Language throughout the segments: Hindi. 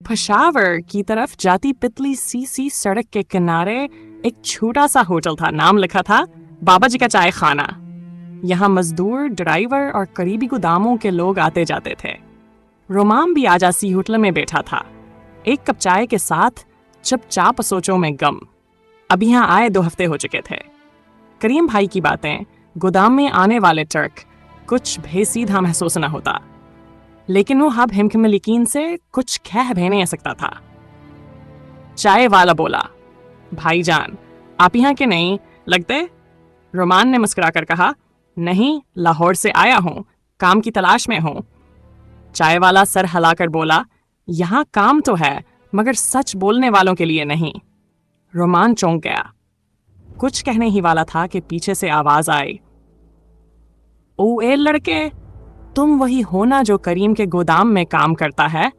पेशावर की तरफ जाती पितली सी सड़क के किनारे एक छोटा सा होटल था। नाम लिखा था बाबा जी का चाय खाना। यहाँ मजदूर, ड्राइवर और करीबी गोदामों के लोग आते जाते थे। रोमान भी आज सी होटल में बैठा था, एक कप चाय के साथ, चुपचाप सोचों में गम। अब यहाँ आए 2 हफ्ते हो चुके थे। करीम भाई की बातें, गोदाम में आने वाले ट्रक, कुछ भी सीधा महसूस न होता। लेकिन वो हब हिमखिमलिकीन से कुछ कह भी नहीं सकता था। चाय वाला बोला, भाईजान आप यहाँ के नहीं लगते? रोमान ने मुस्कुराकर कहा, नहीं, लाहौर से आया हूँ, काम की तलाश में हूँ। चाय वाला सर हिलाकर बोला, यहाँ काम तो है मगर सच बोलने वालों के लिए नहीं। रोमान चौंक गया। कुछ कहने ही वाला था कि पीछे से आवाज आई, ओ ए लड़के, तुम वही हो ना जो करीम के गोदाम में काम करता है?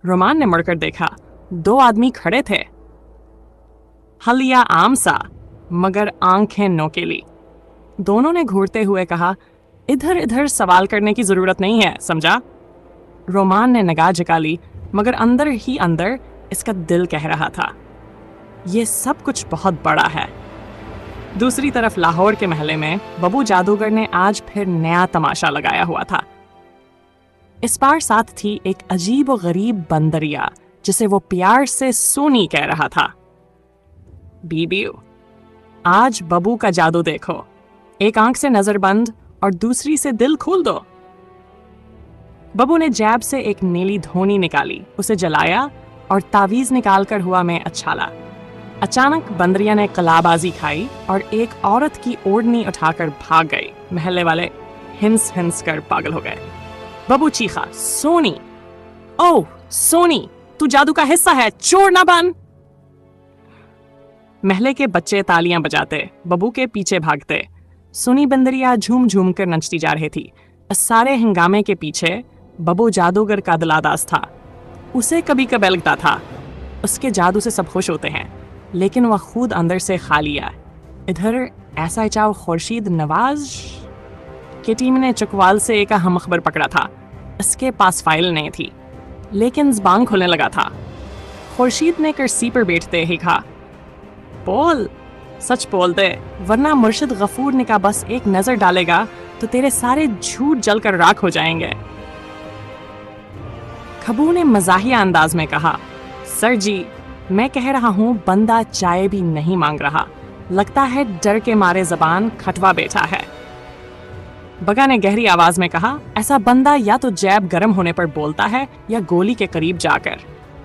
रोमान ने मुड़कर देखा, 2 आदमी खड़े थे। हलिया आम सा मगर आंखें नोकीली। दोनों ने घूरते हुए कहा, इधर इधर सवाल करने की जरूरत नहीं है, समझा? रोमान ने निगाह झुका ली मगर अंदर ही अंदर इसका दिल कह रहा था, यह सब कुछ बहुत बड़ा है। दूसरी तरफ लाहौर के महल में बबू जादूगर ने आज फिर नया तमाशा लगाया हुआ था। इस बार साथ थी एक अजीब और गरीब बंदरिया जिसे वो प्यार से सोनी कह रहा था। बीबी, आज बबू का जादू देखो। एक आंख से नजर बंद और दूसरी से दिल खोल दो। बबू ने जैब से एक नीली धोनी निकाली, उसे जलाया और तावीज निकालकर हुआ में अच्छाला। अचानक बंदरिया ने कलाबाजी खाई और एक औरत की ओढ़नी उठाकर भाग गई। महल्ले वाले हिंस हिंस कर पागल हो गए। बबू चीखा, सोनी, ओह सोनी, तू जादू का हिस्सा है, चोर ना बन। महल्ले के बच्चे तालियां बजाते बबू के पीछे भागते। सोनी बंदरिया झूम झूम कर नचती जा रही थी। इस सारे हंगामे के पीछे बबू जादूगर का दिलादास था। उसे कभी कभी लगता था उसके जादू से सब खुश होते हैं, लेकिन वह खुद अंदर से खाली है। इधर ऐसा चाव खुर्शीद नवाज की टीम ने चकवाल से एक अहम खबर पकड़ा था। इसके पास फाइल नहीं थी, लेकिन ज़बान खुलने लगा था। खुर्शीद ने कुर्सी पर बैठते ही कहा, बोल, सच बोल दे, वरना मुर्शिद गफूर ने का बस एक नजर डालेगा तो तेरे सारे झूठ जलकर राख हो जाएंगे। खबू ने मजाहिया अंदाज में कहा, सर जी, मैं कह रहा हूँ बंदा चाय भी नहीं मांग रहा, लगता है डर के मारे जबान खटवा बैठा है। बगा ने गहरी आवाज में कहा, ऐसा बंदा या तो जैब गर्म होने पर बोलता है या गोली के करीब जाकर।